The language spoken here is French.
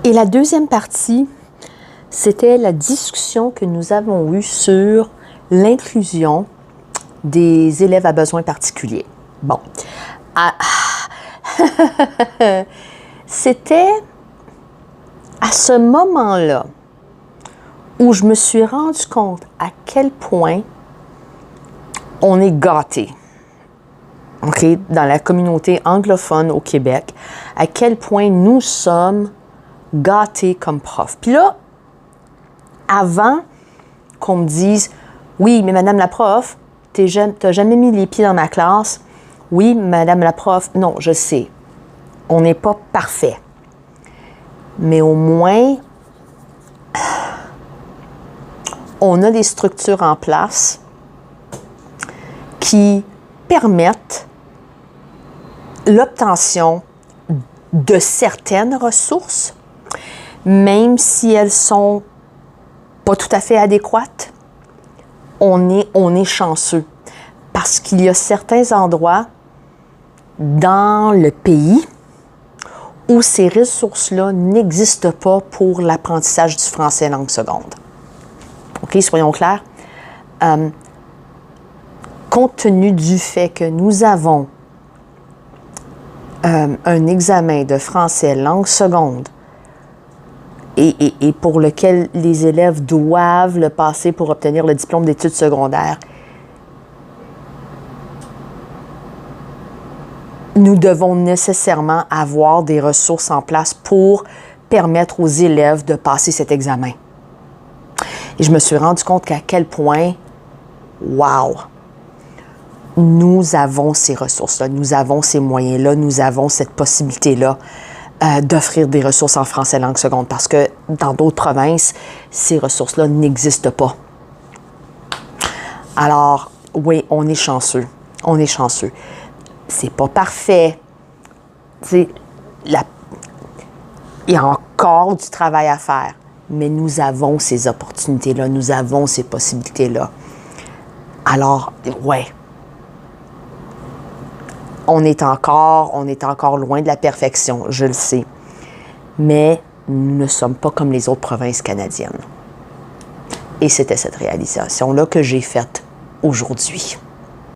Et la deuxième partie, c'était la discussion que nous avons eue sur l'inclusion des élèves à besoins particuliers. Bon. C'était à ce moment-là où je me suis rendu compte à quel point on est gâtés, OK, dans la communauté anglophone au Québec, à quel point nous sommes gâtés comme profs. Puis là, avant qu'on me dise « Oui, mais Madame la prof, t'as jamais mis les pieds dans ma classe. Oui, Madame la prof, non, je sais, on n'est pas parfait. Mais au moins, on a des structures en place qui permettent l'obtention de certaines ressources, même si elles sont pas tout à fait adéquates. On est chanceux parce qu'il y a certains endroits dans le pays où ces ressources-là n'existent pas pour l'apprentissage du français langue seconde. OK, soyons clairs. Compte tenu du fait que nous avons un examen de français langue seconde et pour lequel les élèves doivent le passer pour obtenir le diplôme d'études secondaires, nous devons nécessairement avoir des ressources en place pour permettre aux élèves de passer cet examen. Et je me suis rendu compte qu'à quel point, wow, nous avons ces ressources-là, nous avons ces moyens-là, nous avons cette possibilité-là d'offrir des ressources en français langue seconde parce que dans d'autres provinces, ces ressources-là n'existent pas. Alors, oui, on est chanceux. On est chanceux. C'est pas parfait. Il y a encore du travail à faire, mais nous avons ces opportunités-là, nous avons ces possibilités-là. Alors, ouais. On est encore loin de la perfection, je le sais. Mais nous ne sommes pas comme les autres provinces canadiennes. Et c'était cette réalisation-là que j'ai faite aujourd'hui.